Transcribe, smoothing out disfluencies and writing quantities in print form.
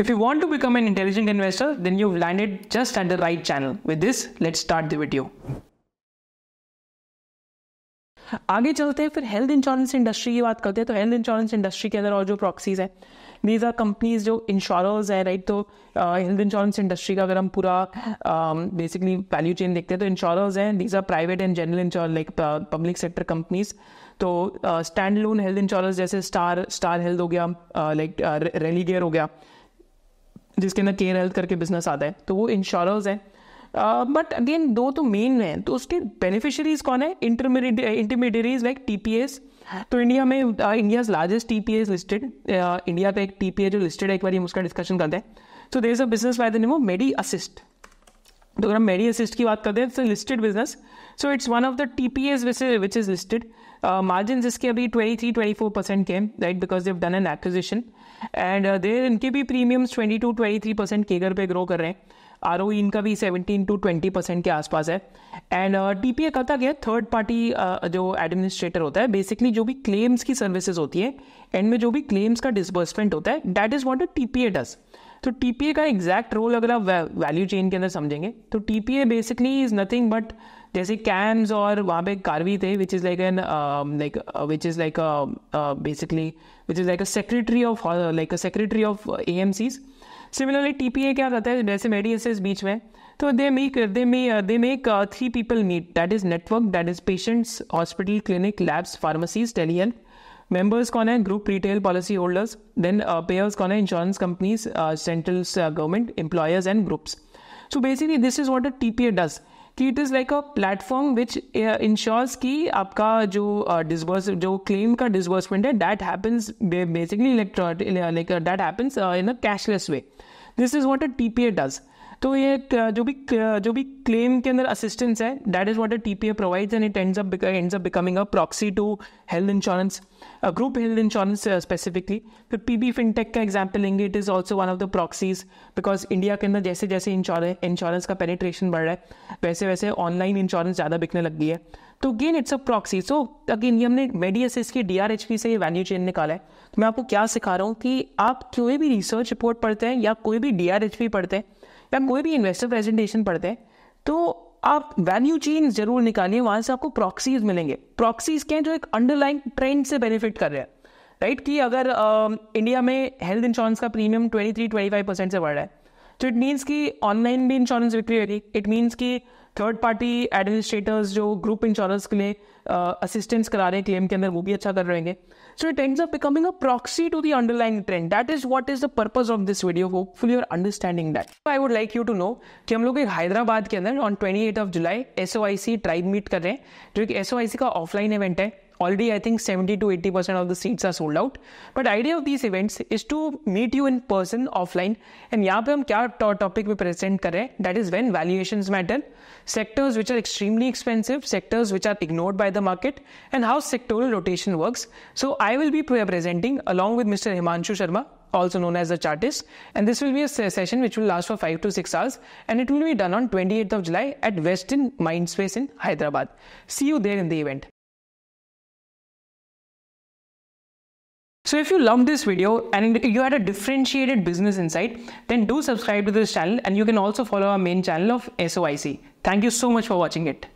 If you want to become an intelligent investor, then you've landed just at the right channel. With this, let's start the video. आगे चलते हैं, फिर health insurance industry की बात करते हैं. तो हेल्थ इंश्योरेंस इंडस्ट्री के अंदर और जो प्रॉक्सीज हैं, दीज आर कंपनीज जो इंश्योरर्स हैं, राइट. तो हेल्थ इंश्योरेंस इंडस्ट्री का अगर हम पूरा बेसिकली वैल्यू चेन देखते हैं तो इंश्योरर्स हैं, these are private and general insure like public sector companies. तो स्टैंड लोन हेल्थ इंश्योरेंस जैसे स्टार हेल्थ हो गया, लाइक रेलीगेयर हो गया, जिसके अंदर केयर हेल्थ करके बिजनेस आता है, तो वो इंश्योरर्स हैं. बट अगेन दो तो मेन हैं, तो उसके बेनिफिशियरीज कौन है? Intermediaries like TPS. तो इंडिया में India's largest TPS listed, India का एक टीपीए जो लिस्टेड है, एक बार हम उसका डिस्कशन करते हैं. So there is a business by the name of Medi Assist. तो अगर हम मेडी असिस्ट की बात करते हैं, it's listed business. So it's one of the TPAs which is listed. Margin इसके अभी 23-24% के, right, because they have done an acquisition and there इनके भी प्रीमियम्स 22-23% केगर पे ग्रो कर रहे हैं. ROE इनका भी 17-20% के आसपास है. एंड टीपीए करता क्या है? थर्ड पार्टी जो एडमिनिस्ट्रेटर होता है, बेसिकली जो भी क्लेम्स की सर्विसेज होती है, एंड में जो भी क्लेम्स का डिसबर्समेंट होता है, that is what a TPA does. तो टीपीए का एग्जैक्ट रोल अगर आप वैल्यू चेन के अंदर समझेंगे, तो टीपीए बेसिकली इज नथिंग बट जैसे कैम्स और वहाँ पे कार्वी थे, which is like an secretary of AMCs. Similarly TPA क्या करता है, जैसे मेडी असिस्ट बीच में, तो they make 3 people meet, that is network, that is patients, hospital, clinic, labs, pharmacies, telehealth. Members कौन है? Group retail policy holders. Then payers कौन है? Insurance companies, central government, employers and groups. So basically this is what a TPA does, कि it is like a platform which insures की आपका जो claim का disbursement है, that happens basically like that happens in a cashless way. This is what a TPA does. तो ये जो भी क्लेम के अंदर असिस्टेंस है, that is what a TPA provides and it ends up becoming a proxy to health insurance, group health insurance specifically. फिर पीबी फिनटेक का example लेंगे, it is also one of the proxies, because India के अंदर जैसे जैसे insurance का penetration बढ़ रहा है, वैसे वैसे ऑनलाइन इंश्योरेंस ज़्यादा बिकने लग गई है. तो again it's a proxy. So again ये हमने मेडी असिस्ट की DRHP से ये वैल्यू चेन निकाला है. तो मैं आपको क्या सिखा रहा हूँ कि आप कोई भी रिसर्च रिपोर्ट पढ़ते हैं या कोई भी DRHP पढ़ते हैं या कोई भी इन्वेस्टर प्रेजेंटेशन पढ़ते हैं, तो आप वैल्यू चेन जरूर निकालिए, वहाँ से आपको प्रॉक्सीज मिलेंगे. प्रॉक्सीज क्या है? जो एक अंडरलाइन ट्रेंड से बेनिफिट कर रहे हैं, राइट. कि अगर इंडिया में हेल्थ इंश्योरेंस का प्रीमियम 23-25% से बढ़ रहा है, तो इट मीन्स कि ऑनलाइन भी इंश्योरेंस बिक्री होगी. इट मीन्स कि थर्ड पार्टी एडमिनिस्ट्रेटर्स जो ग्रुप इंश्योरेंस के लिए असिस्टेंस करा रहे हैं क्लेम के अंदर, वो भी अच्छा कर रहे हैं. So it ends up becoming a proxy to the underlying trend. That is what is the purpose of this video. Hopefully you are understanding that. I would like you to know कि हम लोग एक हैदराबाद के अंदर on 28th of July SOIC tribe meet कर रहे हैं, जो एक SOIC का ऑफलाइन इवेंट है. Already I think 70-80% of the seats are sold out. But idea of these events is to meet you in person offline. And यहाँ पे हम क्या टॉपिक पे प्रेजेंट कर रहे हैं? That is when valuations matter, sectors which are extremely expensive, sectors which are ignored by the market, and how sectoral rotation works. So I will be presenting along with Mr. Himanshu Sharma, also known as the chartist, and this will be a session which will last for 5 to 6 hours, and it will be done on 28th of July at Westin Mindspace in Hyderabad. See you there in the event. So if you loved this video and you had a differentiated business insight, then do subscribe to this channel, and you can also follow our main channel of SOIC. Thank you so much for watching it.